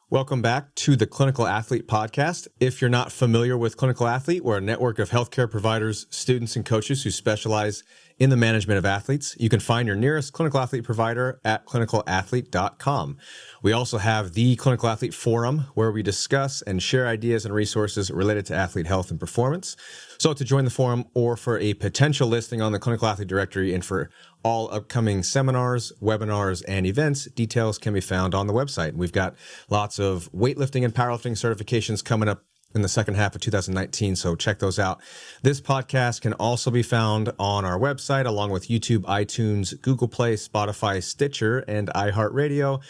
Welcome back to the Clinical Athlete Podcast. If you're not familiar with Clinical Athlete, we're a network of healthcare providers, students, and coaches who specialize in the management of athletes. You can find your nearest clinical athlete provider at clinicalathlete.com. We also have the Clinical Athlete Forum, where we discuss and share ideas and resources related to athlete health and performance. So to join the forum or for a potential listing on the Clinical Athlete Directory and for all upcoming seminars, webinars, and events, details can be found on the website. We've got lots of weightlifting and powerlifting certifications coming up in the second half of 2019, so check those out. This podcast can also be found on our website, along with YouTube, iTunes, Google Play, Spotify, Stitcher, and iHeartRadio.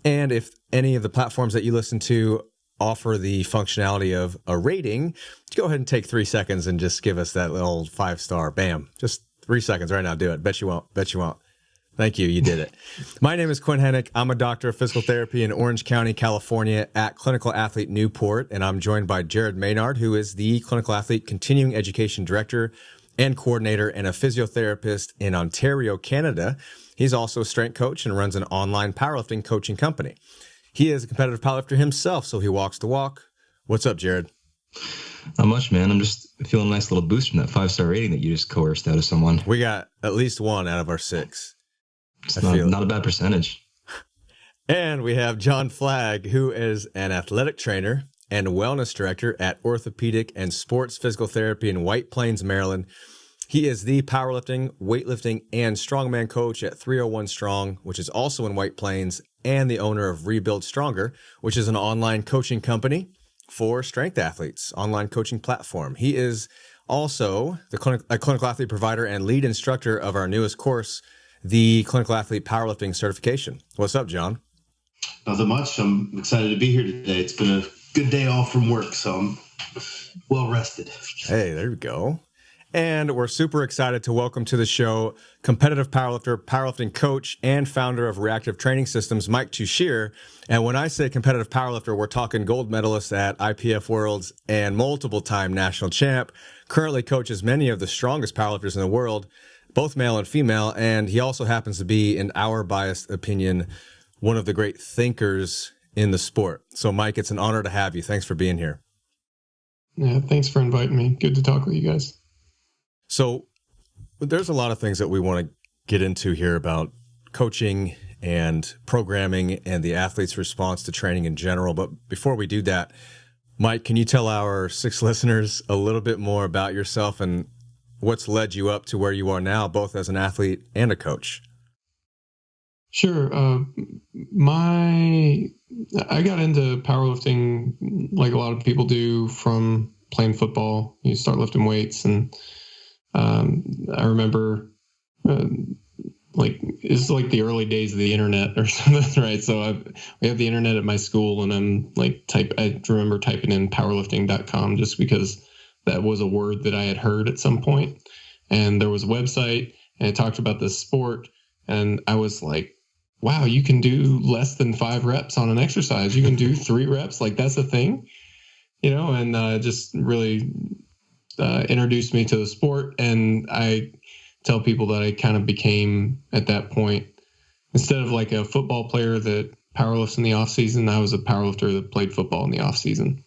And if any of the platforms that you listen to offer the functionality of a rating, go ahead and take 3 seconds and just give us that little 5-star. Bam. Just 3 seconds right now. Do it. Bet you won't. Bet you won't. Thank you. You did it. My name is Quinn Hennick. I'm a doctor of physical therapy in Orange County, California at Clinical Athlete Newport, and I'm joined by Jared Maynard, who is the Clinical Athlete Continuing Education Director and Coordinator and a physiotherapist in Ontario, Canada. He's also a strength coach and runs an online powerlifting coaching company. He is a competitive powerlifter himself, so he walks the walk. What's up, Jared? Not much, man. I'm just feeling a nice little boost from that 5-star rating that you just coerced out of someone. We got at least 1 out of our 6. It's not a bad percentage. And we have John Flagg, who is an athletic trainer and wellness director at Orthopedic and Sports Physical Therapy in White Plains, Maryland. He is the powerlifting, weightlifting, and strongman coach at 301 Strong, which is also in White Plains, and the owner of Rebuild Stronger, which is an online coaching company for strength athletes, online coaching platform. He is also a clinical athlete provider and lead instructor of our newest course, the Clinical Athlete Powerlifting Certification. What's up, John? Nothing much. I'm excited to be here today. It's been a good day off from work, so I'm well rested. Hey, there we go. And we're super excited to welcome to the show competitive powerlifter, powerlifting coach, and founder of Reactive Training Systems, Mike Tuchscherer. And when I say competitive powerlifter, we're talking gold medalist at IPF Worlds and multiple-time national champ, currently coaches many of the strongest powerlifters in the world, both male and female, and he also happens to be, in our biased opinion, one of the great thinkers in the sport. So, Mike, it's an honor to have you. Thanks for being here. Yeah, thanks for inviting me. Good to talk with you guys. So there's a lot of things that we want to get into here about coaching and programming and the athlete's response to training in general. But before we do that, Mike, can you tell our 6 listeners a little bit more about yourself and what's led you up to where you are now, both as an athlete and a coach? Sure. I got into powerlifting like a lot of people do from playing football. You start lifting weights, and I remember it's like the early days of the internet or something, right? So we have the internet at my school, and I'm I remember typing in powerlifting.com just because that was a word that I had heard at some point. And there was a website, and it talked about this sport. And I was like, wow, you can do less than 5 reps on an exercise. You can do 3 reps. Like, that's a thing, and just really introduced me to the sport. And I tell people that I kind of became, at that point, instead of like a football player that powerlifts in the off season, I was a powerlifter that played football in the off season.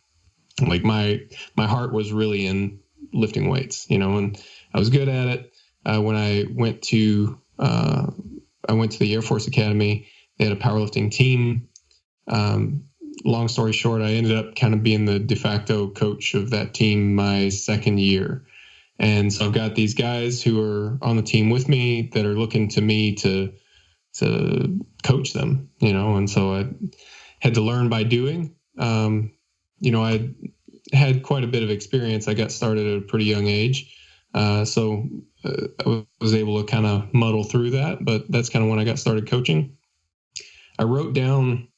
Like my heart was really in lifting weights, and I was good at it. When I went to the Air Force Academy, they had a powerlifting team. Long story short, I ended up kind of being the de facto coach of that team my second year. And so I've got these guys who are on the team with me that are looking to me to coach them, and so I had to learn by doing. I had quite a bit of experience. I got started at a pretty young age. So I was able to kind of muddle through that, but that's kind of when I got started coaching. I wrote down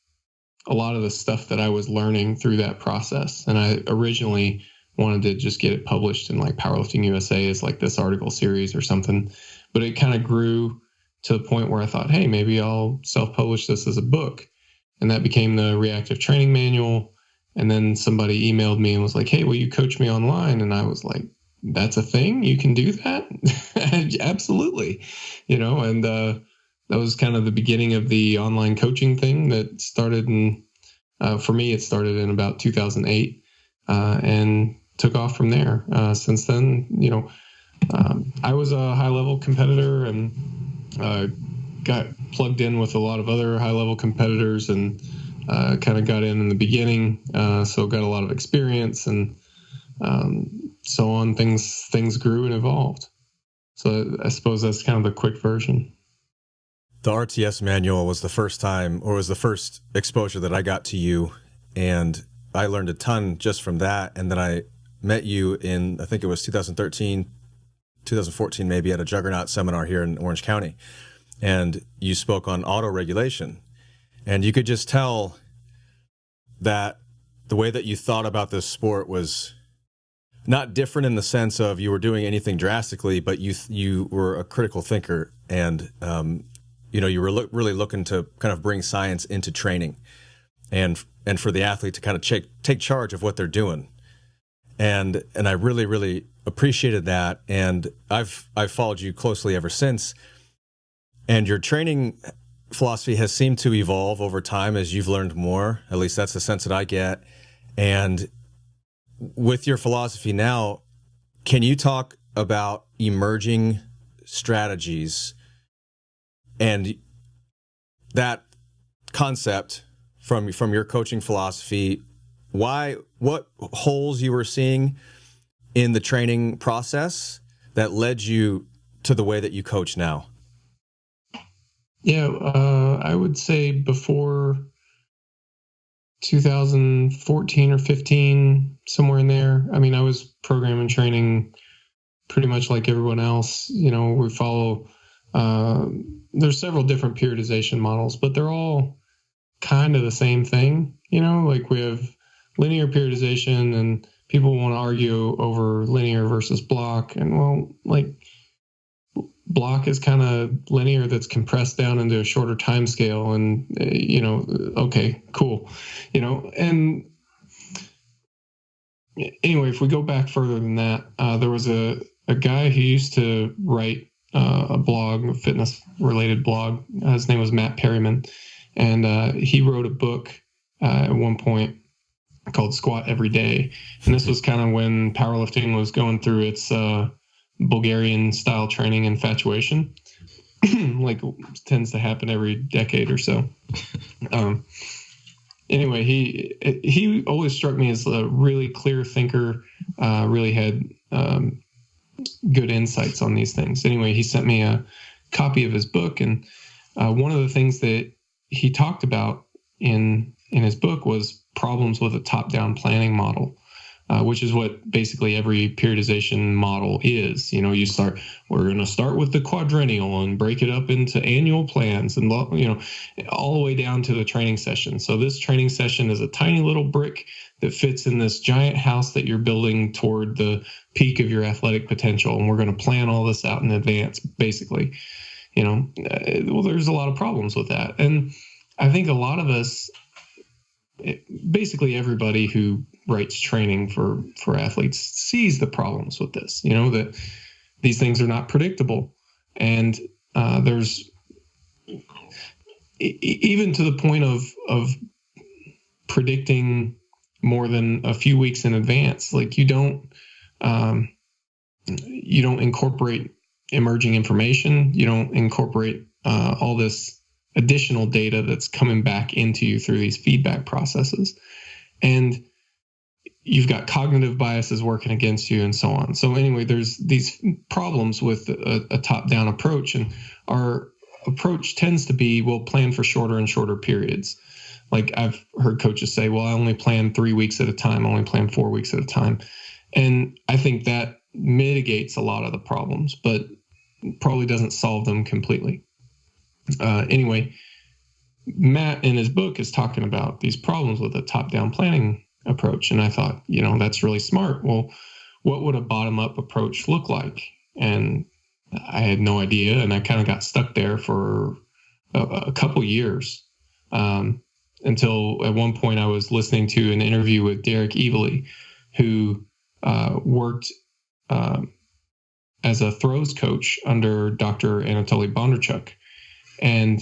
a lot of the stuff that I was learning through that process. And I originally wanted to just get it published in like Powerlifting USA as like this article series or something, but it kind of grew to the point where I thought, hey, maybe I'll self-publish this as a book. And that became the Reactive Training Manual. And then somebody emailed me and was like, hey, will you coach me online? And I was like, that's a thing? You can do that? Absolutely. And that was kind of the beginning of the online coaching thing that started in For me, it started in about 2008 and took off from there. Since then, I was a high-level competitor and got plugged in with a lot of other high-level competitors and kind of got in the beginning, so got a lot of experience and so on. Things grew and evolved. So I suppose that's kind of the quick version. The RTS manual was the first exposure that I got to you, and I learned a ton just from that. And then I met you in, I think it was 2013, 2014, maybe, at a Juggernaut seminar here in Orange County. And you spoke on auto-regulation. And you could just tell that the way that you thought about this sport was not different in the sense of you were doing anything drastically, but you were a critical thinker, and you were really looking to kind of bring science into training, and for the athlete to kind of take charge of what they're doing. And I really, really appreciated that. And I've followed you closely ever since. And your training philosophy has seemed to evolve over time as you've learned more. At least that's the sense that I get. And with your philosophy now, can you talk about emerging strategies and that concept from your coaching philosophy? What holes you were seeing in the training process that led you to the way that you coach now? Yeah, I would say before 2014 or 15, somewhere in there. I mean, I was programming training pretty much like everyone else. We follow, there's several different periodization models, but they're all kind of the same thing. Like we have linear periodization, and people want to argue over linear versus block. And block is kind of linear that's compressed down into a shorter time scale, and okay, cool. And anyway, if we go back further than that, there was a guy who used to write a blog, a fitness related blog. His name was Matt Perryman, and he wrote a book at one point called Squat Every Day. And this was kind of when powerlifting was going through its Bulgarian style training infatuation, like tends to happen every decade or so. Anyway, he always struck me as a really clear thinker, really had good insights on these things. Anyway, he sent me a copy of his book, and one of the things that he talked about in his book was problems with a top-down planning model, which is what basically every periodization model is. We're going to start with the quadrennial and break it up into annual plans, and all the way down to the training session. So this training session is a tiny little brick that fits in this giant house that you're building toward the peak of your athletic potential, and we're going to plan all this out in advance, basically. Well, there's a lot of problems with that, and I think a lot of us, basically everybody who writes training for athletes, sees the problems with this, that these things are not predictable. And there's even to the point of predicting more than a few weeks in advance. Like you don't incorporate emerging information. You don't incorporate all this additional data that's coming back into you through these feedback processes. And you've got cognitive biases working against you and so on. So anyway, there's these problems with a top-down approach, and our approach tends to be, we'll plan for shorter and shorter periods. Like I've heard coaches say, well, I only plan 3 weeks at a time, I only plan 4 weeks at a time. And I think that mitigates a lot of the problems, but probably doesn't solve them completely. Anyway, Matt in his book is talking about these problems with a top-down planning approach. And I thought, that's really smart. Well, what would a bottom-up approach look like? And I had no idea. And I kind of got stuck there for a couple years until at one point I was listening to an interview with Derek Evely, who worked as a throws coach under Dr. Anatoly Bondarchuk. And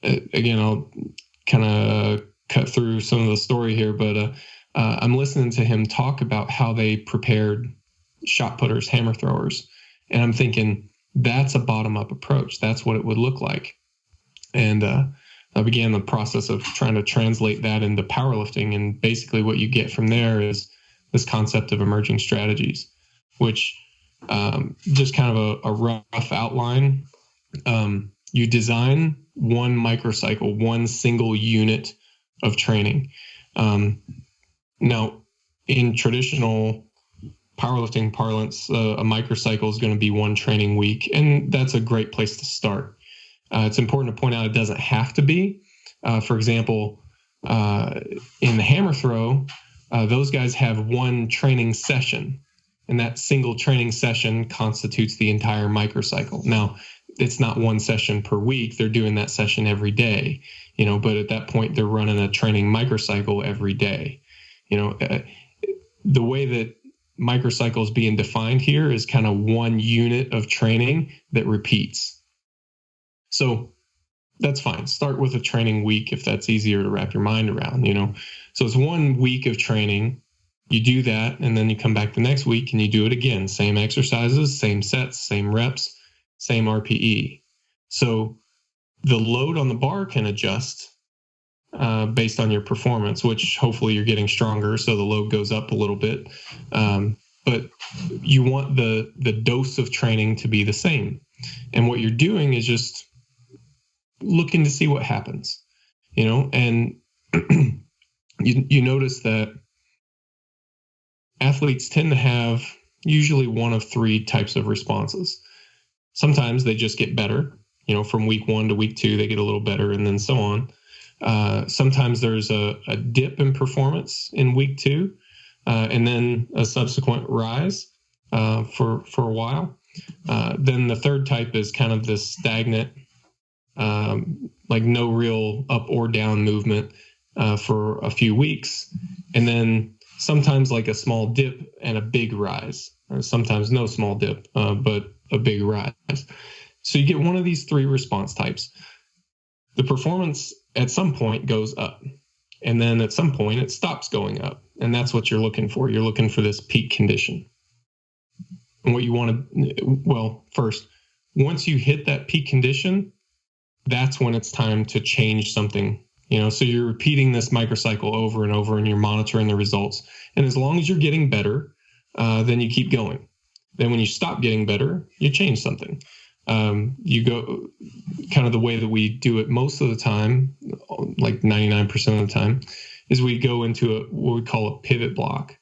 again, I'll kind of cut cut through some of the story here, but I'm listening to him talk about how they prepared shot putters, hammer throwers, and I'm thinking that's a bottom-up approach. That's what it would look like. And I began the process of trying to translate that into powerlifting, and basically what you get from there is this concept of emerging strategies, which just kind of a rough outline. You design one microcycle, one single unit of training. Now, in traditional powerlifting parlance, a microcycle is going to be one training week, and that's a great place to start. It's important to point out it doesn't have to be. For example, in the hammer throw, those guys have one training session, and that single training session constitutes the entire microcycle. Now, it's not one session per week. They're doing that session every day, but at that point, they're running a training microcycle every day. The way that microcycle is being defined here is kind of one unit of training that repeats. So that's fine. Start with a training week if that's easier to wrap your mind around, So it's 1 week of training. You do that, and then you come back the next week and you do it again. Same exercises, same sets, same reps, same RPE. So the load on the bar can adjust based on your performance, which hopefully you're getting stronger, so the load goes up a little bit. But you want the dose of training to be the same. And what you're doing is just looking to see what happens, and you notice that athletes tend to have usually one of three types of responses. Sometimes they just get better, from week 1 to week 2, they get a little better, and then so on. Sometimes there's a dip in performance in week 2, and then a subsequent rise for a while. Then the third type is kind of this stagnant, like no real up or down movement for a few weeks, and then sometimes like a small dip and a big rise, or sometimes no small dip, but a big rise. So you get one of these three response types. The performance at some point goes up, and then at some point it stops going up, and that's what you're looking for. You're looking for this peak condition. And what you want to, first, once you hit that peak condition, that's when it's time to change something. So you're repeating this microcycle over and over, and you're monitoring the results. And as long as you're getting better, then you keep going. Then when you stop getting better, you change something. You go kind of the way that we do it most of the time, like 99% of the time, is we go into what we call a pivot block.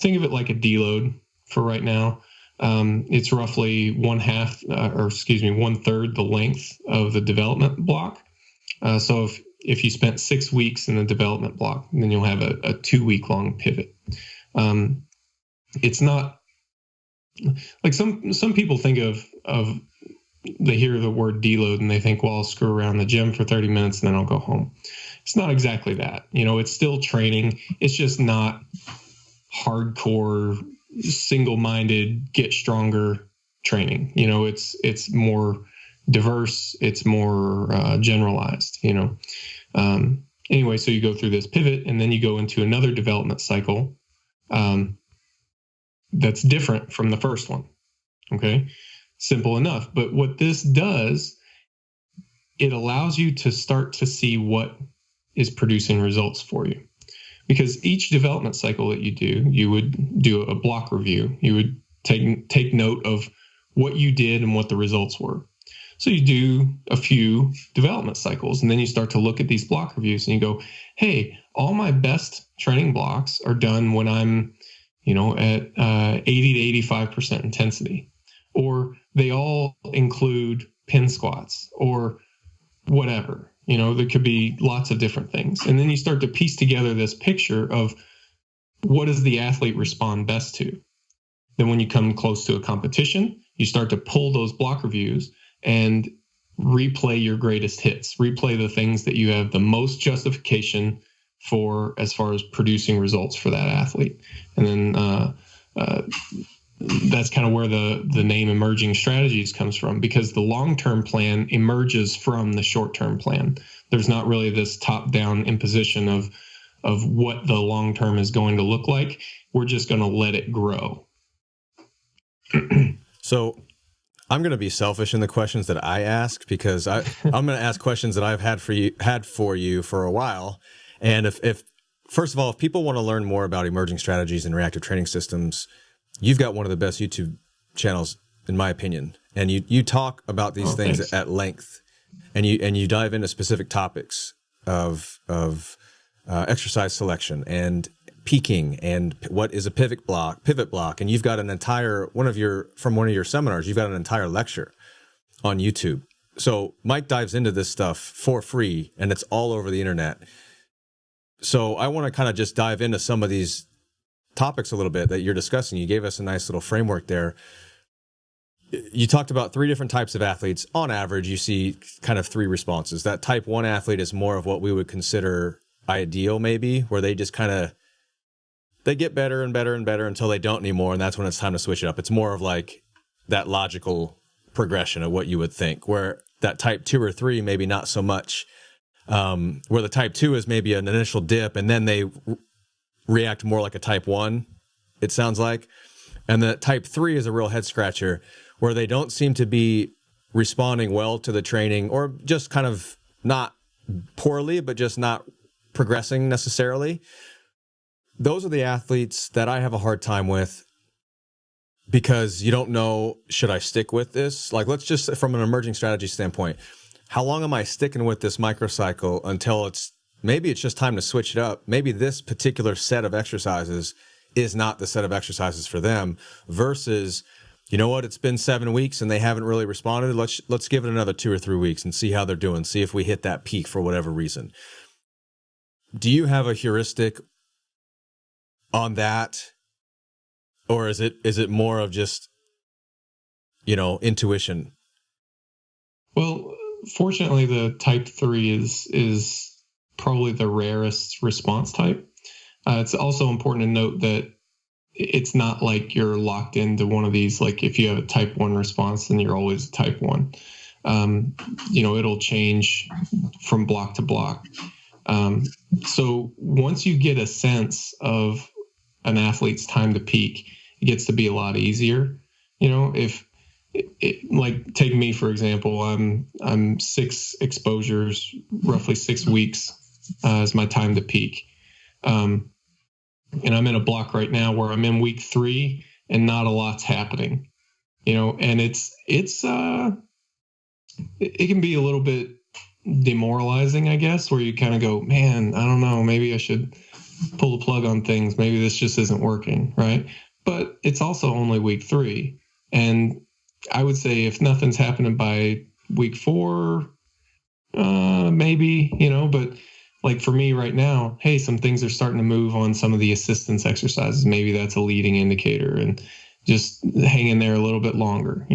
Think of it like a deload for right now. It's roughly 1/3 the length of the development block. So if you spent 6 weeks in the development block, then you'll have a 2-week-long pivot. It's not like some people think of they hear the word deload and they think, well, I'll screw around the gym for 30 minutes and then I'll go home. It's not exactly that. It's still training. It's just not hardcore, single-minded, get stronger training. It's more diverse. It's more generalized, Anyway, so you go through this pivot and then you go into another development cycle that's different from the first one. Okay. Simple enough. But what this does, it allows you to start to see what is producing results for you. Because each development cycle that you do, you would do a block review. You would take note of what you did and what the results were. So you do a few development cycles, and then you start to look at these block reviews and you go, hey, all my best training blocks are done when I'm, at 80 to 85% intensity, or they all include pin squats or whatever. There could be lots of different things. And then you start to piece together this picture of what does the athlete respond best to. Then when you come close to a competition, you start to pull those block reviews and replay your greatest hits, replay the things that you have the most justification for as far as producing results for that athlete. And then that's kind of where the name emerging strategies comes from, because the long-term plan emerges from the short-term plan. There's not really this top-down imposition of what the long term is going to look like. We're just going to let it grow. So I'm going to be selfish in the questions that I ask, because I'm going to ask questions that I've had for you for a while. And if first of all, if people want to learn more about emerging strategies and reactive training systems, you've got one of the best YouTube channels, in my opinion. And you talk about these things thanks. at length, and you dive into specific topics of exercise selection and peaking and what is a pivot block. And you've got an entire one of your seminars, you've got an entire lecture on YouTube. So Mike dives into this stuff for free, and it's all over the internet. So I want to kind of just dive into some of these topics a little bit that you're discussing. You gave us a nice little framework there. You talked about 3 different types of athletes. On average, you see kind of 3 responses. That type 1 athlete is more of what we would consider ideal, maybe, where they just kind of, they get better and better and better until they don't anymore, and that's when it's time to switch it up. It's more of like that logical progression of what you would think, where that type 2 or 3, maybe not so much, where the type 2 is maybe an initial dip, and then they react more like a type 1, it sounds like. And the type 3 is a real head scratcher, where they don't seem to be responding well to the training, or just kind of not poorly, but just not progressing necessarily. Those are the athletes that I have a hard time with, because you don't know, should I stick with this? Like, let's just, from an emerging strategy standpoint, how long am I sticking with this microcycle until maybe it's just time to switch it up? Maybe this particular set of exercises is not the set of exercises for them, versus, you know what, it's been 7 weeks and they haven't really responded. Let's give it another 2 or 3 weeks and see how they're doing. See if we hit that peak for whatever reason. Do you have a heuristic on that? Or is it more of just, intuition? Well, fortunately, the type 3 is probably the rarest response type. It's also important to note that it's not like you're locked into one of these. Like, if you have a type 1 response, then you're always a type 1. It'll change from block to block. So once you get a sense of an athlete's time to peak, it gets to be a lot easier. If like, take me, for example, I'm 6 exposures, roughly 6 weeks, is my time to peak. And I'm in a block right now where I'm in week 3 and not a lot's happening, and it can be a little bit demoralizing, I guess, where you kind of go, man, I don't know, maybe I should pull the plug on things. Maybe this just isn't working, right? But it's also only week 3. And I would say if nothing's happening by week 4, maybe, but like for me right now, hey, some things are starting to move on some of the assistance exercises. Maybe that's a leading indicator, and just hang in there a little bit longer,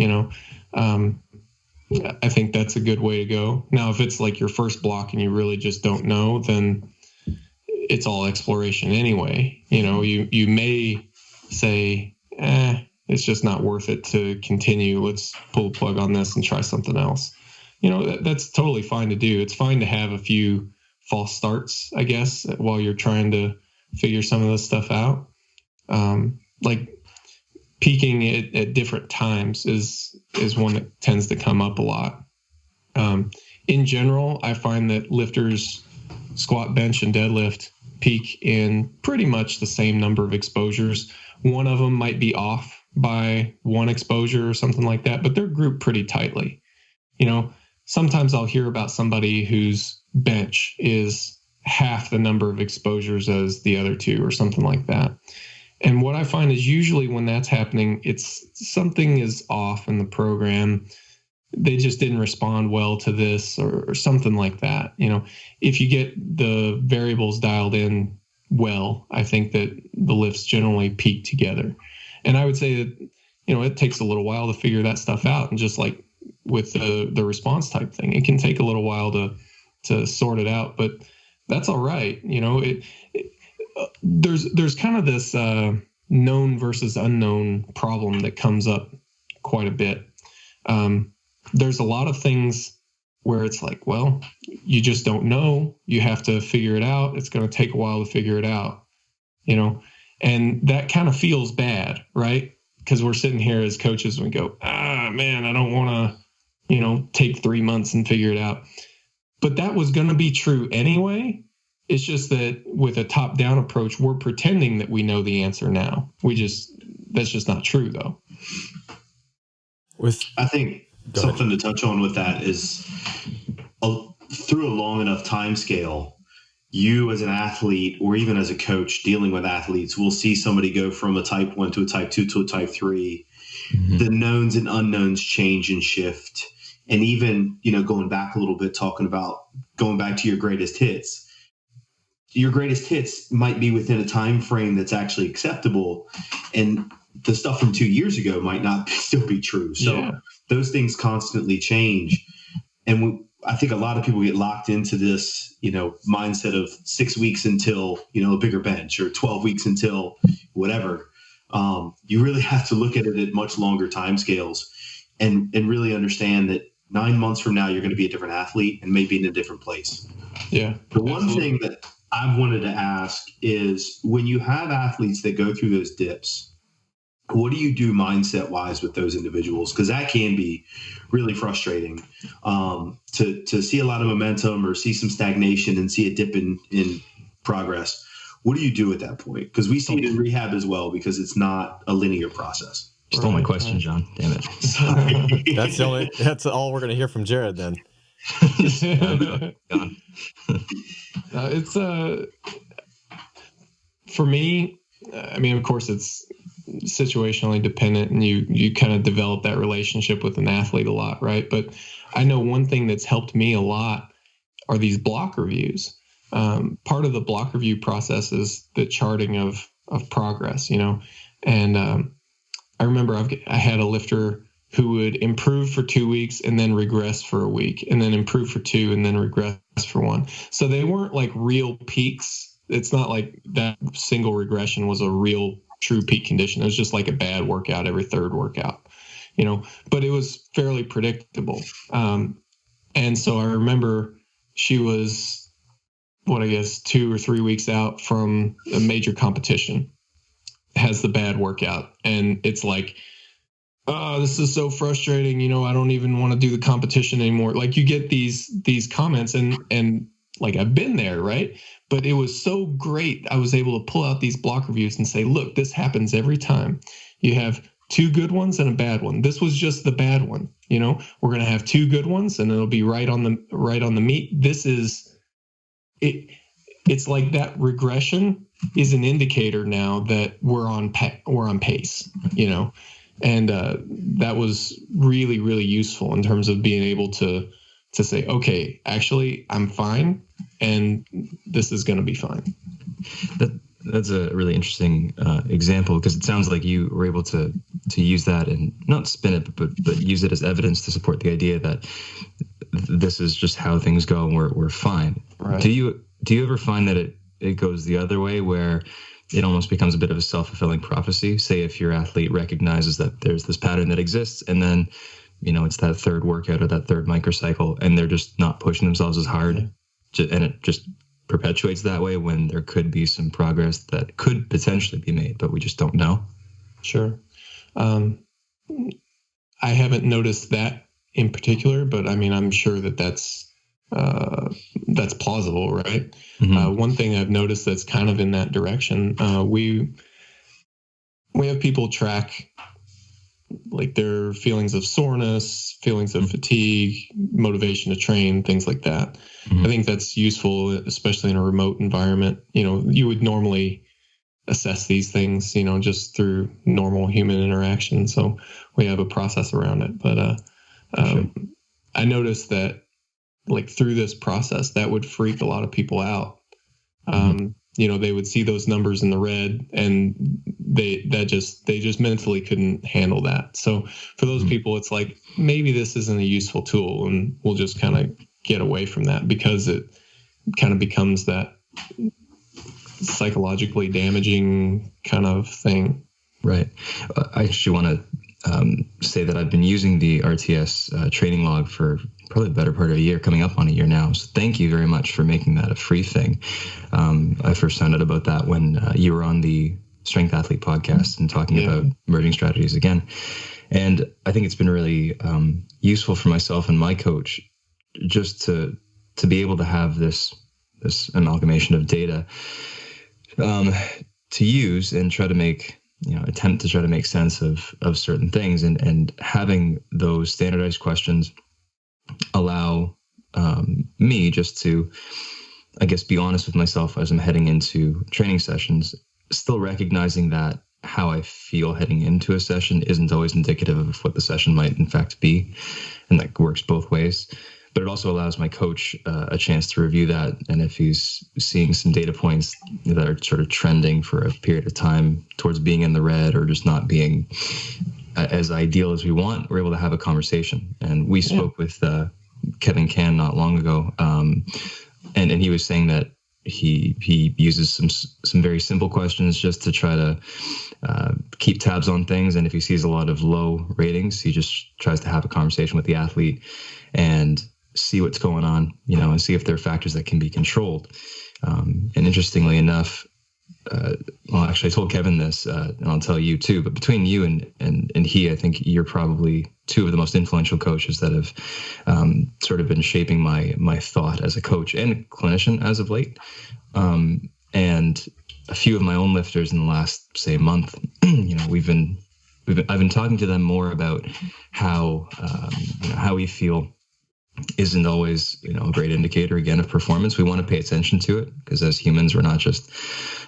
I think that's a good way to go. Now, if it's like your first block and you really just don't know, then it's all exploration anyway. You may say, it's just not worth it to continue. Let's pull the plug on this and try something else. That's totally fine to do. It's fine to have a few false starts, I guess, while you're trying to figure some of this stuff out. Like peaking at different times is one that tends to come up a lot. In general, I find that lifters squat, bench, and deadlift peak in pretty much the same number of exposures. One of them might be off by 1 exposure or something like that, but they're grouped pretty tightly. Sometimes I'll hear about somebody whose bench is half the number of exposures as the other 2 or something like that. And what I find is usually when that's happening, it's something is off in the program. They just didn't respond well to this or something like that. If you get the variables dialed in well, I think that the lifts generally peak together. And I would say that, it takes a little while to figure that stuff out. And just like with the response type thing, it can take a little while to sort it out, but that's all right. There's kind of this known versus unknown problem that comes up quite a bit. There's a lot of things where it's like, well, you just don't know. You have to figure it out. It's going to take a while to figure it out, and that kind of feels bad, right? Because we're sitting here as coaches and we go, man, I don't want to, take 3 months and figure it out. But that was going to be true anyway. It's just that with a top-down approach, we're pretending that we know the answer now. That's just not true, though. I think something to touch on with that is through a long enough time scale, you as an athlete or even as a coach dealing with athletes will see somebody go from a type 1 to a type 2 to a type 3. Mm-hmm. The knowns and unknowns change and shift. And even, going back a little bit, talking about going back to your greatest hits. Your greatest hits might be within a time frame that's actually acceptable, and the stuff from 2 years ago might not still be true. So those things constantly change. And I think a lot of people get locked into this, mindset of 6 weeks until, a bigger bench, or 12 weeks until whatever. You really have to look at it at much longer time scales and really understand that 9 months from now, you're going to be a different athlete and maybe in a different place. Yeah. The one thing that I've wanted to ask is, when you have athletes that go through those dips, what do you do mindset wise with those individuals? Because that can be really frustrating to see a lot of momentum or see some stagnation and see a dip in progress. What do you do at that point? Because we see it in rehab as well, because it's not a linear process. You stole my question, John. Damn it. That's all we're going to hear from Jared then. Gone. It's for me, of course it's situationally dependent, and you kind of develop that relationship with an athlete a lot, right? But I know one thing that's helped me a lot are these block reviews. Part of the block review process is the charting of progress, and I remember I had a lifter who would improve for 2 weeks and then regress for a week, and then improve for 2 and then regress for 1. So they weren't like real peaks. It's not like that single regression was a real true peak condition. It was just like a bad workout every third workout, but it was fairly predictable. And so I remember she was, 2 or 3 weeks out from a major competition, has the bad workout. And it's like, oh, this is so frustrating. I don't even want to do the competition anymore. Like, you get these comments and like, I've been there, right? But it was so great. I was able to pull out these block reviews and say, look, this happens every time. You have 2 good ones and a bad one. This was just the bad one. We're going to have 2 good ones and it'll be right on the meat. This is it. It's like that regression is an indicator now that we're on pace, and that was really, really useful in terms of being able to say, okay, actually, I'm fine, and this is going to be fine. That's a really interesting example, because it sounds like you were able to use that and not spin it, but use it as evidence to support the idea that this is just how things go and we're fine. Right. Do you ever find that it goes the other way, where it almost becomes a bit of a self-fulfilling prophecy? Say if your athlete recognizes that there's this pattern that exists, and then, it's that third workout or that third microcycle, and they're just not pushing themselves as hard, and it just perpetuates that way, when there could be some progress that could potentially be made, but we just don't know. Sure. I haven't noticed that in particular, but I'm sure that's plausible, right? Mm-hmm. One thing I've noticed that's kind of in that direction, we have people track like their feelings of soreness, feelings of fatigue, motivation to train, things like that. Mm-hmm. I think that's useful, especially in a remote environment. You would normally assess these things, just through normal human interaction. So we have a process around it. But sure. I noticed that, like, through this process, that would freak a lot of people out. They would see those numbers in the red, and they just mentally couldn't handle that. So for those people, it's like, maybe this isn't a useful tool, and we'll just kind of get away from that, because it kind of becomes that psychologically damaging kind of thing. Right. I actually want to say that I've been using the RTS training log for probably the better part of a year, coming up on a year now. So thank you very much for making that a free thing. I first found out about that when you were on the Strength Athlete podcast and talking about emerging strategies again. And I think it's been really useful for myself and my coach just to be able to have this amalgamation of data to use and try to make, attempt to try to make sense of certain things, and having those standardized questions allow me just to, I guess, be honest with myself as I'm heading into training sessions, still recognizing that how I feel heading into a session isn't always indicative of what the session might in fact be. And that works both ways. But it also allows my coach a chance to review that. And if he's seeing some data points that are sort of trending for a period of time towards being in the red or just not being as ideal as we want, we're able to have a conversation. And we spoke with Kevin Can not long ago. And he was saying that he uses some very simple questions just to try to keep tabs on things. And if he sees a lot of low ratings, he just tries to have a conversation with the athlete and see what's going on, and see if there are factors that can be controlled. And interestingly enough, well, actually I told Kevin this, and I'll tell you too, but between you and he, I think you're probably two of the most influential coaches that have sort of been shaping my thought as a coach and a clinician as of late. And a few of my own lifters in the last, say, month, I've been talking to them more about how we feel isn't always, a great indicator, again, of performance. We want to pay attention to it because as humans, we're not just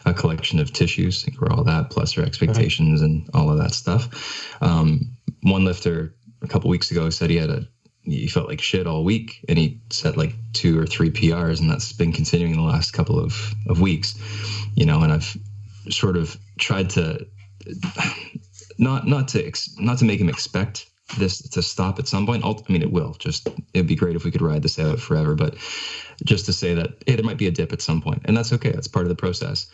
a collection of tissues. I think we're all that, plus our expectations and all of that stuff. One lifter a couple of weeks ago said he felt like shit all week, and he set like 2 or 3 PRs, and that's been continuing the last couple of weeks, and I've sort of tried to not to make him expect this to stop at some point. It will. It'd be great if we could ride this out forever, but just to say that, hey, there might be a dip at some point, and that's okay. That's part of the process.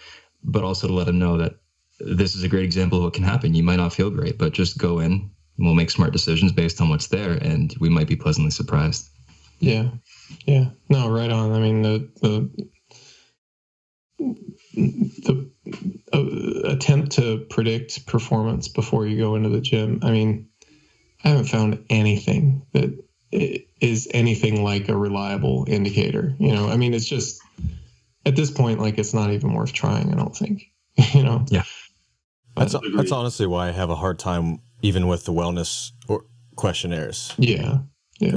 But also to let him know that this is a great example of what can happen. You might not feel great, but just go in, and we'll make smart decisions based on what's there, and we might be pleasantly surprised. Yeah. No, right on. I mean, the attempt to predict performance before you go into the gym. I mean, I haven't found anything that is anything like a reliable indicator. It's just at this point, like, it's not even worth trying, I don't think. Yeah. That's honestly why I have a hard time even with the wellness questionnaires. Yeah.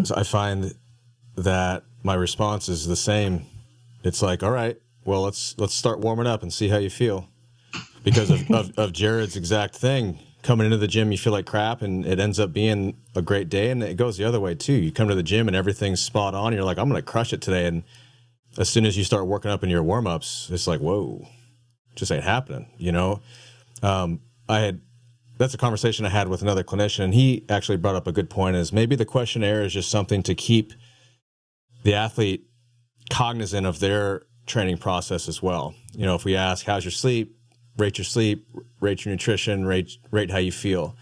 So I find that my response is the same. It's like, all right, well, let's start warming up and see how you feel. Because of Jared's exact thing. Coming into the gym, you feel like crap, and it ends up being a great day, and it goes the other way too. You come to the gym and everything's spot on. You're like, I'm going to crush it today. And as soon as you start working up in your warm-ups, it's like, whoa, just ain't happening, that's a conversation I had with another clinician, and he actually brought up a good point, is maybe the questionnaire is just something to keep the athlete cognizant of their training process as well. If we ask, how's your sleep, rate your nutrition, rate how you feel.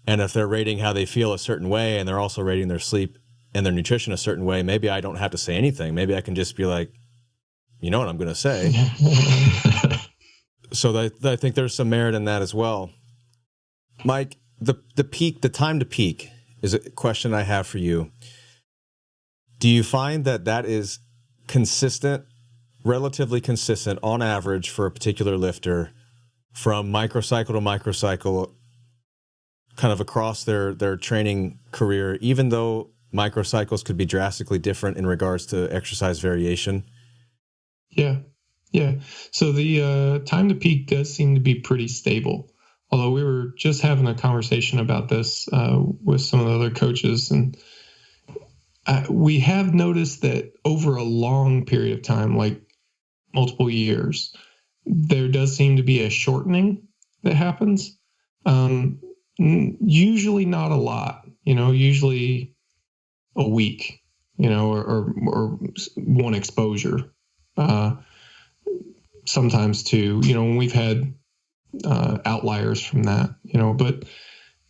And if they're rating how they feel a certain way, and they're also rating their sleep and their nutrition a certain way, maybe I don't have to say anything. Maybe I can just be like, you know what I'm going to say. So I think there's some merit in that as well. Mike, the time to peak is a question I have for you. Do you find that is consistent, relatively consistent on average for a particular lifter from microcycle to microcycle, kind of across their training career, even though microcycles could be drastically different in regards to exercise variation? Yeah. So the time to peak does seem to be pretty stable. Although we were just having a conversation about this with some of the other coaches, and we have noticed that over a long period of time, like multiple years, there does seem to be a shortening that happens. Usually not a lot, usually a week, or one exposure. Sometimes two, when we've had outliers from that, but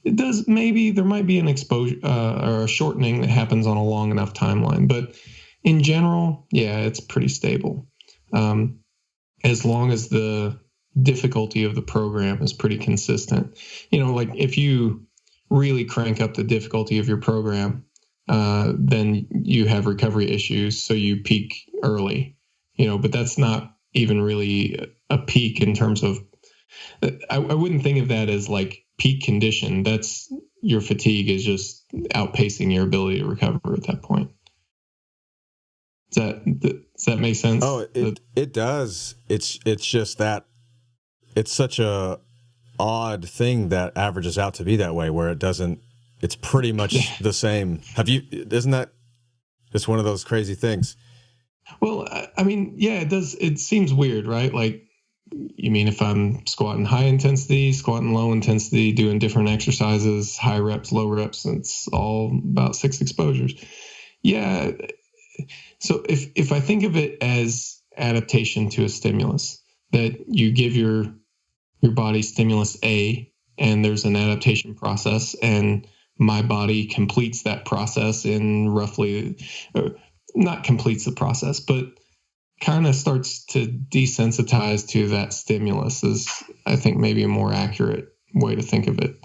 It does. Maybe there might be an exposure or a shortening that happens on a long enough timeline, but in general, yeah, it's pretty stable. As long as the difficulty of the program is pretty consistent. Like if you really crank up the difficulty of your program, then you have recovery issues, so you peak early. But that's not even really a peak in terms of. I wouldn't think of that as like peak condition. That's your fatigue is just outpacing your ability to recover at that point. Does that make sense? Oh, it does. It's just that it's such a odd thing that averages out to be that way, where it doesn't. It's pretty much the same. Isn't that just one of those crazy things? Well, I mean, yeah, it does. It seems weird, right? Like, you mean if I'm squatting high intensity, squatting low intensity, doing different exercises, high reps, low reps, it's all about 6 exposures. Yeah. So if I think of it as adaptation to a stimulus, that you give your body stimulus A, and there's an adaptation process, and my body completes that process in roughly, not completes the process, but kind of starts to desensitize to that stimulus is, I think, maybe a more accurate way to think of it.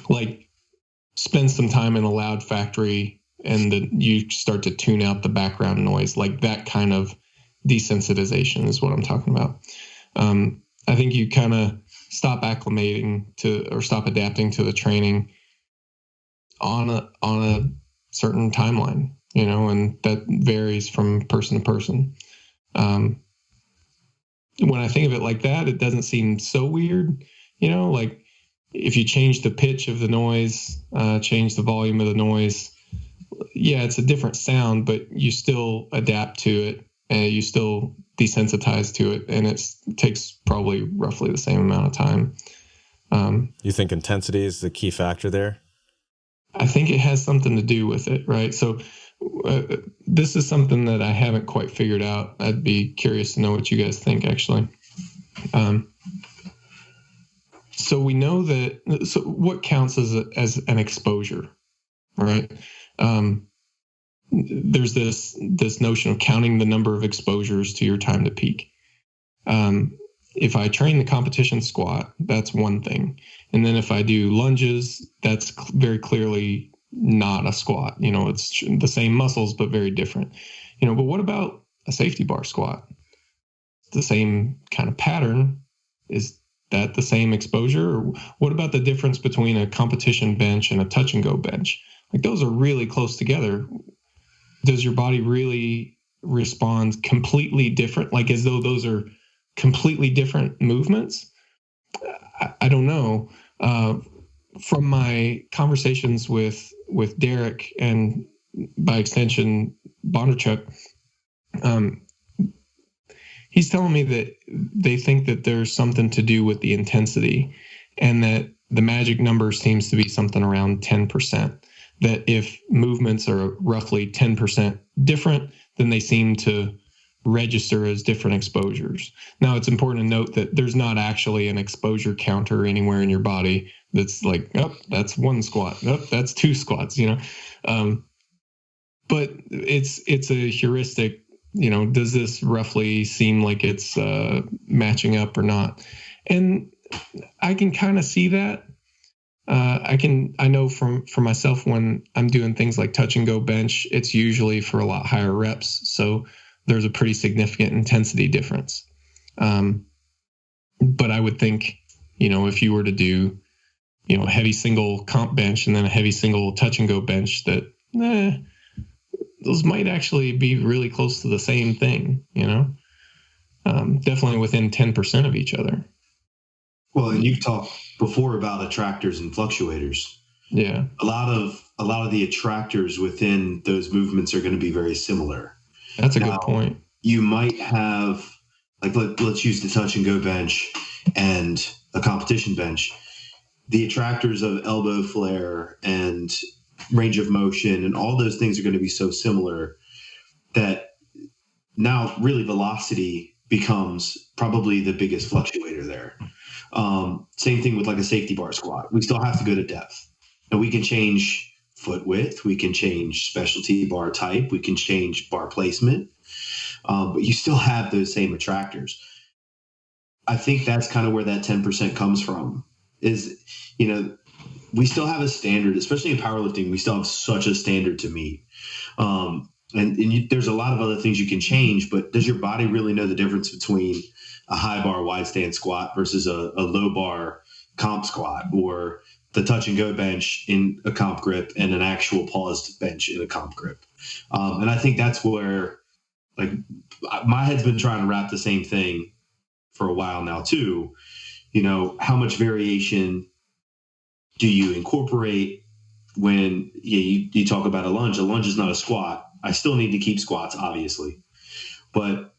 Like spend some time in a loud factory and you start to tune out the background noise, like that kind of desensitization is what I'm talking about. I think you kind of stop acclimating to or stop adapting to the training on a certain timeline, and that varies from person to person. When I think of it like that, it doesn't seem so weird, like if you change the pitch of the noise, change the volume of the noise, yeah, it's a different sound, but you still adapt to it and you still desensitize to it, and it takes probably roughly the same amount of time. You think intensity is the key factor there? I think it has something to do with it, right? So this is something that I haven't quite figured out. I'd be curious to know what you guys think, actually. So we know that. So what counts as an exposure, right? There's this notion of counting the number of exposures to your time to peak. If I train the competition squat, that's one thing. And then if I do lunges, that's very clearly not a squat. It's the same muscles, but very different. But what about a safety bar squat? The same kind of pattern. Is that the same exposure? Or what about the difference between a competition bench and a touch and go bench? Like those are really close together. Does your body really respond completely different? Like as though those are completely different movements? I don't know. From my conversations with Derek and by extension Bondarchuk, he's telling me that they think that there's something to do with the intensity, and that the magic number seems to be something around 10%. That if movements are roughly 10% different, then they seem to register as different exposures. Now, it's important to note that there's not actually an exposure counter anywhere in your body that's like, oh, that's one squat, oh, that's 2 squats, but it's a heuristic. Does this roughly seem like it's matching up or not? And I can kind of see that. I know for myself, when I'm doing things like touch and go bench, it's usually for a lot higher reps. So there's a pretty significant intensity difference. But I would think, if you were to do, a heavy single comp bench and then a heavy single touch and go bench, that those might actually be really close to the same thing, definitely within 10% of each other. Well, and you've talked before about attractors and fluctuators. Yeah. A lot of the attractors within those movements are going to be very similar. That's a good point. You might have, like, let's use the touch and go bench and a competition bench. The attractors of elbow flare and range of motion and all those things are going to be so similar that now really velocity becomes probably the biggest fluctuator there. Same thing with like a safety bar squat. We still have to go to depth, and we can change foot width. We can change specialty bar type. We can change bar placement. But you still have those same attractors. I think that's kind of where that 10% comes from is, we still have a standard, especially in powerlifting. We still have such a standard to meet. There's a lot of other things you can change, but does your body really know the difference between a high bar wide stand squat versus a low bar comp squat, or the touch and go bench in a comp grip and an actual paused bench in a comp grip? And I think that's where, like, my head's been trying to wrap the same thing for a while now too. How much variation do you incorporate when you talk about a lunge? A lunge is not a squat. I still need to keep squats, obviously, but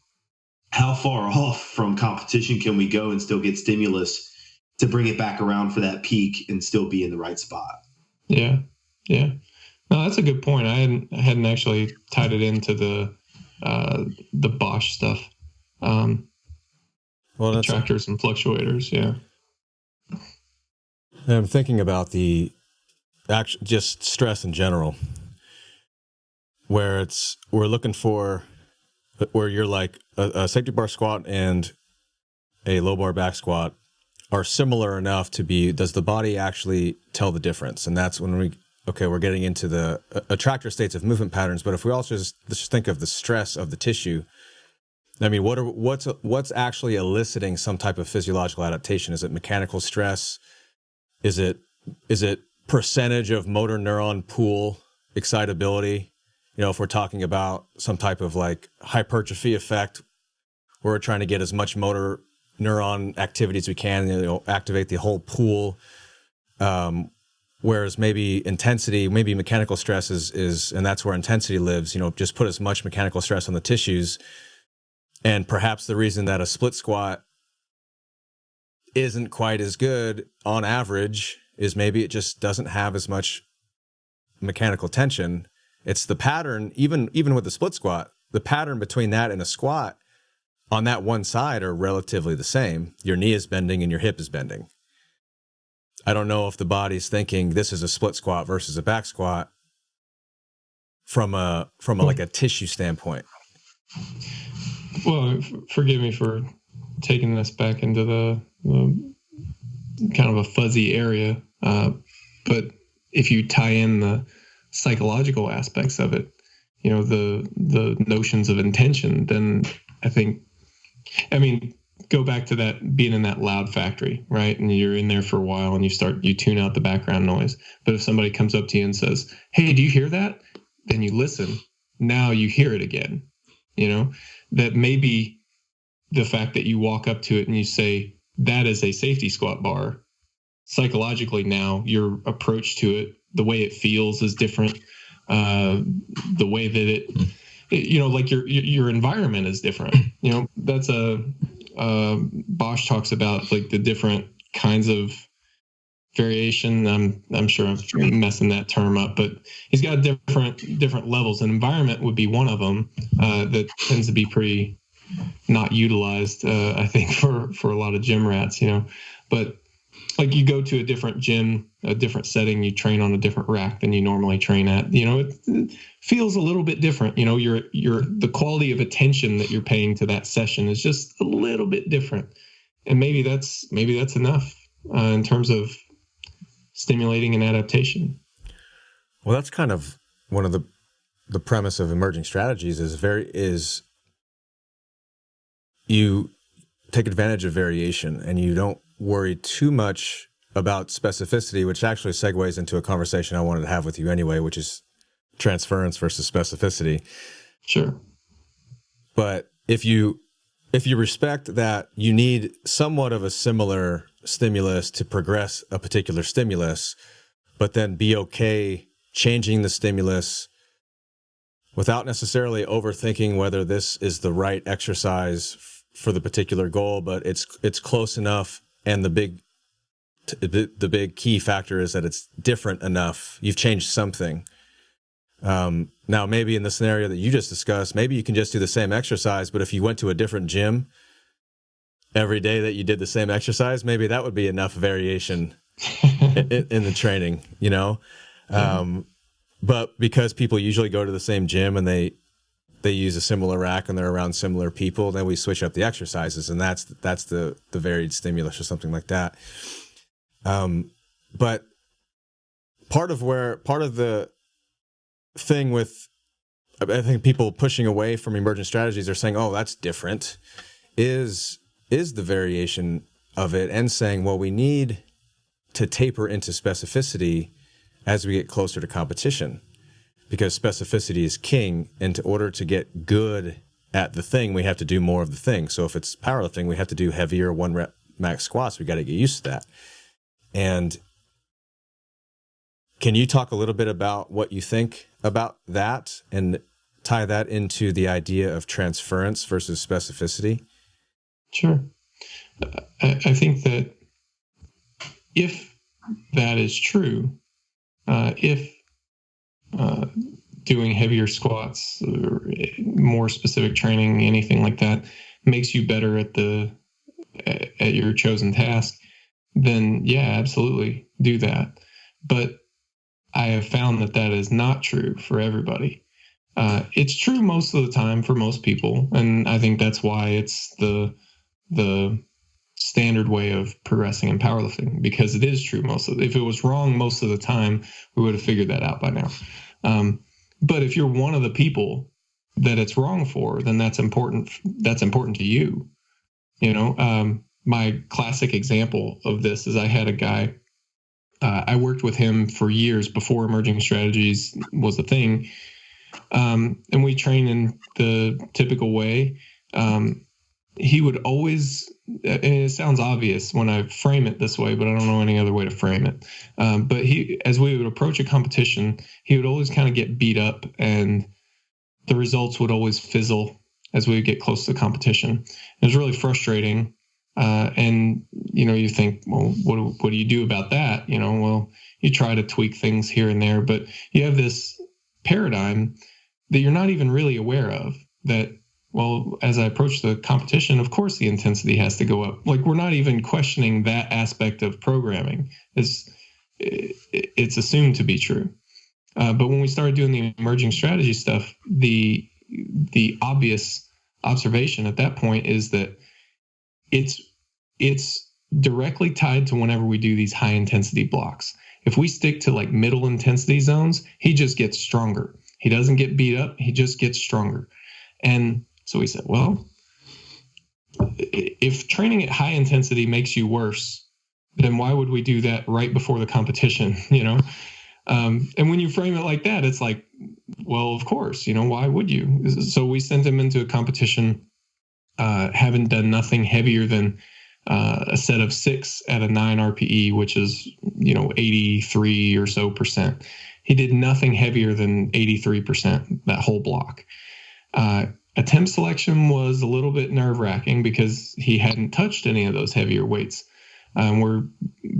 how far off from competition can we go and still get stimulus to bring it back around for that peak and still be in the right spot? Yeah. No, that's a good point. I hadn't actually tied it into the Bosch stuff. Attractors and fluctuators. Yeah. And I'm thinking about just stress in general, where we're looking for, where you're like a safety bar squat and a low bar back squat are similar enough to be, does the body actually tell the difference? And that's when we're getting into the attractor states of movement patterns. But if we also just think of the stress of the tissue, I mean, what's actually eliciting some type of physiological adaptation? Is it mechanical stress? Is it percentage of motor neuron pool excitability? If we're talking about some type of like hypertrophy effect, where we're trying to get as much motor neuron activity as we can, activate the whole pool. Whereas maybe mechanical stress is, and that's where intensity lives, just put as much mechanical stress on the tissues. And perhaps the reason that a split squat isn't quite as good on average is maybe it just doesn't have as much mechanical tension. It's the pattern, even with the split squat, the pattern between that and a squat on that one side are relatively the same. Your knee is bending and your hip is bending. I don't know if the body's thinking this is a split squat versus a back squat from a tissue standpoint. Well, forgive me for taking this back into the kind of a fuzzy area, but if you tie in the psychological aspects of it, the notions of intention, then go back to that being in that loud factory, right? And you're in there for a while and you tune out the background noise. But if somebody comes up to you and says, "Hey, do you hear that?" Then you listen. Now you hear it again. That maybe the fact that you walk up to it and you say, "That is a safety squat bar." Psychologically, now your approach to it, the way it feels is different. The way that like your environment is different. That's Bosch talks about like the different kinds of variation. I'm sure I'm messing that term up, but he's got different levels. And environment would be one of them that tends to be pretty not utilized, I think, for a lot of gym rats. But like you go to a different gym, a different setting, you train on a different rack than you normally train at. It feels a little bit different. The quality of attention that you're paying to that session is just a little bit different, and maybe that's enough in terms of stimulating an adaptation. Well, that's kind of one of the premise of emerging strategies is you take advantage of variation and you don't worry too much about specificity, which actually segues into a conversation I wanted to have with you anyway, which is transference versus specificity. Sure. But if you respect that you need somewhat of a similar stimulus to progress a particular stimulus, but then be okay changing the stimulus without necessarily overthinking whether this is the right exercise for the particular goal, but it's close enough. And the big key factor is that it's different enough. You've changed something. Now, maybe in the scenario that you just discussed, maybe you can just do the same exercise, but if you went to a different gym every day that you did the same exercise, maybe that would be enough variation in the training, you know? But because people usually go to the same gym and they use a similar rack and they're around similar people, then we switch up the exercises, and that's the varied stimulus or something like that. But part of the thing with, I think, people pushing away from emergent strategies are saying, oh, that's different, is the variation of it, and saying, well, we need to taper into specificity as we get closer to competition, because specificity is king. And in order to get good at the thing, we have to do more of the thing. So if it's powerlifting, we have to do heavier 1 rep max squats. We got to get used to that. And can you talk a little bit about what you think about that and tie that into the idea of transference versus specificity? Sure. I think that if that is true, if doing heavier squats or more specific training, anything like that, makes you better at your chosen task, then yeah, absolutely do that. But I have found that is not true for everybody. It's true most of the time for most people, and I think that's why it's the standard way of progressing in powerlifting, because it is true if it was wrong most of the time, we would have figured that out by now. But if you're one of the people that it's wrong for, then that's important to you. You know, my classic example of this is I had a guy, I worked with him for years before emerging strategies was a thing. And we train in the typical way. He would always, and it sounds obvious when I frame it this way, but I don't know any other way to frame it. But as we would approach a competition, he would always kind of get beat up, and the results would always fizzle as we would get close to the competition. It was really frustrating. And, you know, you think, well, what do you do about that? You know, well, you try to tweak things here and there, but you have this paradigm that you're not even really aware of, that, well, as I approach the competition, of course the intensity has to go up. Like, we're not even questioning that aspect of programming. It's assumed to be true. But when we started doing the emerging strategy stuff, the obvious observation at that point is that it's directly tied to whenever we do these high intensity blocks. If we stick to like middle intensity zones, he just gets stronger. He doesn't get beat up. He just gets stronger. And so we said, well, if training at high intensity makes you worse, then why would we do that right before the competition? You know? And when you frame it like that, it's like, well, of course, you know, why would you? So we sent him into a competition, having done nothing heavier than a set of 6 at a 9 RPE, which is, you know, 83 or so %. He did nothing heavier than 83% that whole block. Attempt selection was a little bit nerve-wracking because he hadn't touched any of those heavier weights. We're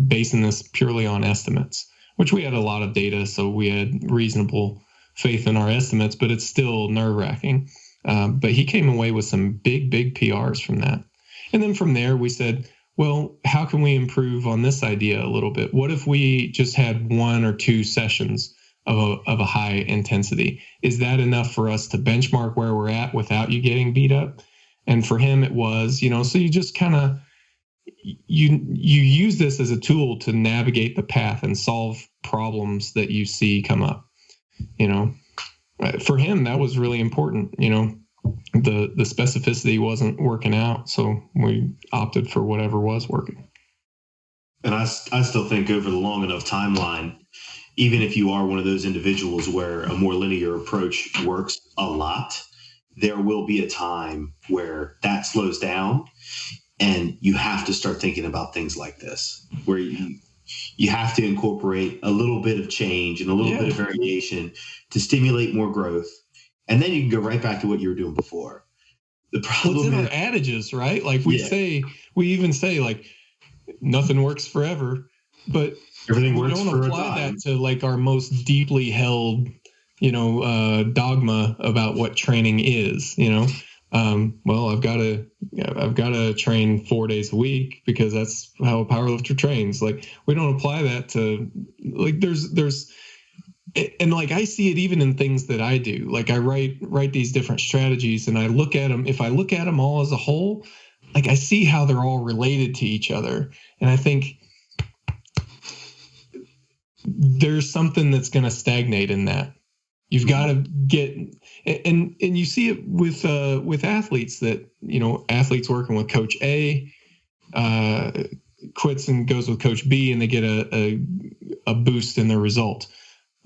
basing this purely on estimates, which we had a lot of data, so we had reasonable faith in our estimates, but it's still nerve-wracking. But he came away with some big PRs from that. And then from there, we said, well, how can we improve on this idea a little bit? What if we just had 1 or 2 sessions of a high intensity? Is that enough for us to benchmark where we're at without you getting beat up? And for him, it was, you know, so you just kind of, you use this as a tool to navigate the path and solve problems that you see come up. You know, for him, that was really important. You know, the specificity wasn't working out, so we opted for whatever was working. And I still think over the long enough timeline, even if you are one of those individuals where a more linear approach works a lot, there will be a time where that slows down and you have to start thinking about things like this, where you have to incorporate a little bit of change and a little bit of variation to stimulate more growth. And then you can go right back to what you were doing before. The problem is, in our adages, right? Like we even say like nothing works forever, but everything works we don't for apply that to like our most deeply held, you know, dogma about what training is. You know, well, I've got to train 4 days a week because that's how a powerlifter trains. Like, we don't apply that to, like, and like, I see it even in things that I do. Like, I write these different strategies, and I look at them. If I look at them all as a whole, like, I see how they're all related to each other. And I think there's something that's going to stagnate in that. You've got to get, and you see it with athletes that, athletes working with Coach A, quits and goes with Coach B, and they get a boost in their result.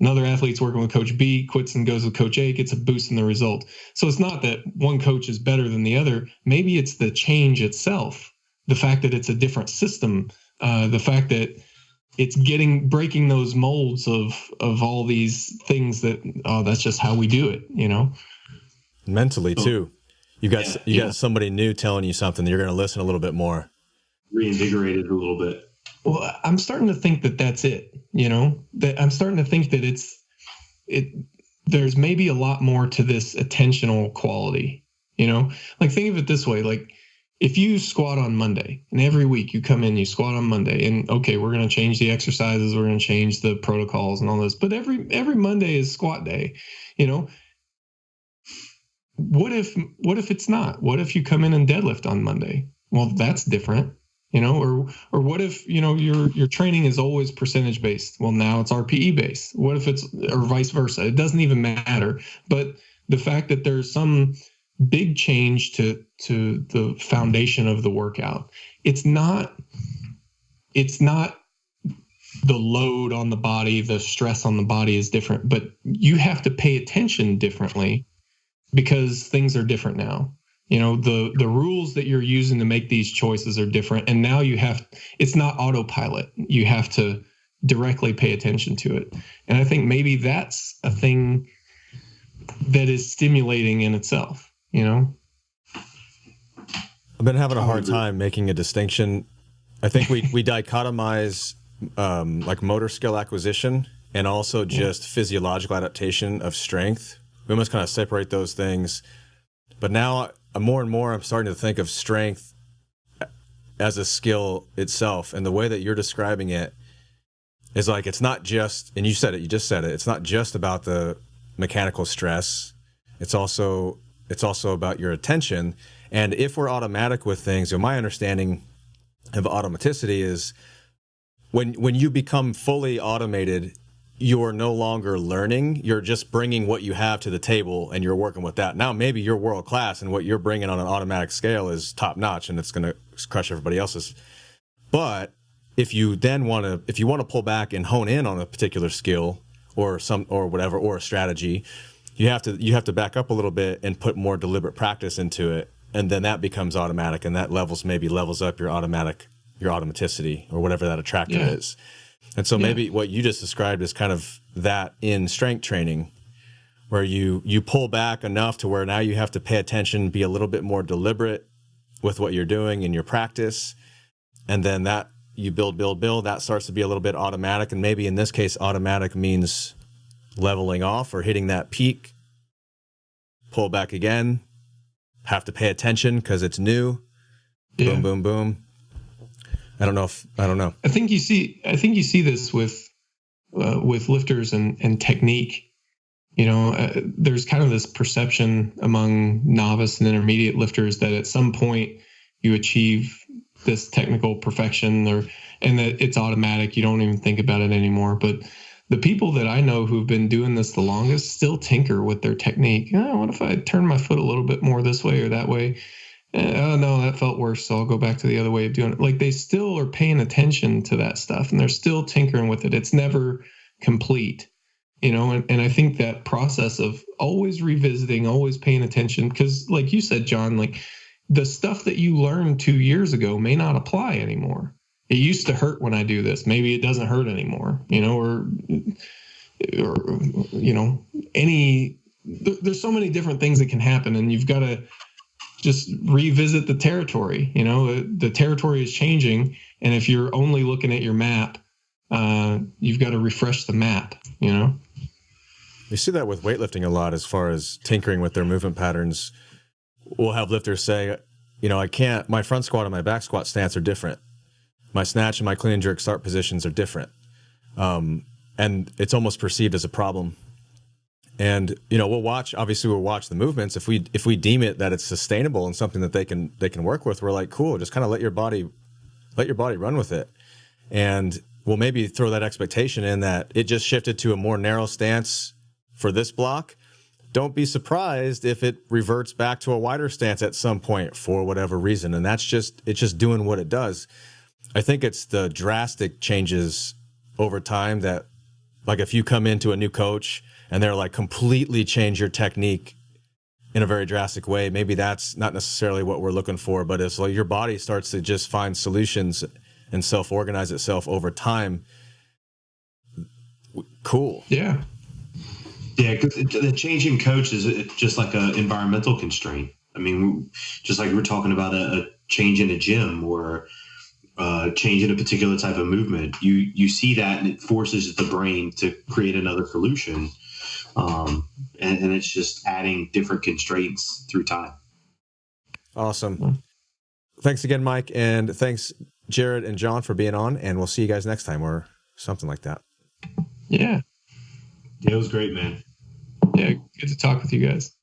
Another athlete's working with Coach B, quits and goes with Coach A, gets a boost in the result. So it's not that one coach is better than the other. Maybe it's the change itself, the fact that it's a different system, the fact that it's breaking those molds of all these things that, that's just how we do it, Mentally too. You got somebody new telling you something, you're going to listen a little bit more. Reinvigorated a little bit. Well, I'm starting to think that that's it, that I'm starting to think that there's maybe a lot more to this attentional quality, like, think of it this way. Like, if you squat on Monday, and every week you come in, you squat on Monday, and okay, we're going to change the exercises, we're going to change the protocols and all this, but every Monday is squat day, What if it's not? What if you come in and deadlift on Monday? Well, that's different, or what if, your training is always percentage based? Well, now it's RPE based. What if it's, or vice versa? It doesn't even matter. But the fact that there's some big change to the foundation of the workout. It's not the load on the body, the stress on the body is different, but you have to pay attention differently because things are different now. The rules that you're using to make these choices are different. And now it's not autopilot. You have to directly pay attention to it. And I think maybe that's a thing that is stimulating in itself. I've been having a hard time making a distinction. I think we dichotomize like motor skill acquisition and also just physiological adaptation of strength. We almost kind of separate those things. But now more and more I'm starting to think of strength as a skill itself. And the way that you're describing it is like, it's not just, and you just said it, it's not just about the mechanical stress. It's also about your attention. And if we're automatic with things, my understanding of automaticity is when you become fully automated, you're no longer learning. You're just bringing what you have to the table and you're working with that. Now, maybe you're world class and what you're bringing on an automatic scale is top notch and it's going to crush everybody else's. But if you want to pull back and hone in on a particular skill or whatever, or a strategy, you have to back up a little bit and put more deliberate practice into it. And then that becomes automatic, and that levels up your automaticity or whatever that attractor is. And so maybe what you just described is kind of that in strength training, where you pull back enough to where now you have to pay attention, be a little bit more deliberate with what you're doing in your practice. And then that you build, that starts to be a little bit automatic. And maybe in this case, automatic means leveling off or hitting that peak, pull back again, have to pay attention because it's new. Boom, boom, boom. I don't know. I think you see this with lifters and technique. There's kind of this perception among novice and intermediate lifters that at some point you achieve this technical perfection and that it's automatic. You don't even think about it anymore. But the people that I know who've been doing this the longest still tinker with their technique. What if I turn my foot a little bit more this way or that way? Oh, no, that felt worse, so I'll go back to the other way of doing it. Like, they still are paying attention to that stuff, and they're still tinkering with it. It's never complete, and I think that process of always revisiting, always paying attention, because like you said, John, like the stuff that you learned 2 years ago may not apply anymore. It used to hurt when I do this. Maybe it doesn't hurt anymore, there's so many different things that can happen, and you've got to just revisit the territory. The territory is changing, and if you're only looking at your map, you've got to refresh the map. You see that with weightlifting a lot, as far as tinkering with their movement patterns. we'll have lifters say, my front squat and my back squat stance are different. My snatch and my clean and jerk start positions are different. And it's almost perceived as a problem. And, we'll watch the movements. If we deem it that it's sustainable and something that they can work with, we're like, cool, just kind of let your body run with it. And we'll maybe throw that expectation in that it just shifted to a more narrow stance for this block. Don't be surprised if it reverts back to a wider stance at some point for whatever reason. And it's just doing what it does. I think it's the drastic changes over time that, like, if you come into a new coach and they're like completely change your technique in a very drastic way, maybe that's not necessarily what we're looking for, but it's like your body starts to just find solutions and self-organize itself over time. Cool. Yeah. Yeah, because the changing coach is just like an environmental constraint. I mean, just like we're talking about a change in a gym or change in a particular type of movement, you see that and it forces the brain to create another solution. And it's just adding different constraints through time. Awesome. Thanks again, Mike. And thanks, Jared and John, for being on. And we'll see you guys next time or something like that. Yeah. Yeah, it was great, man. Yeah, good to talk with you guys.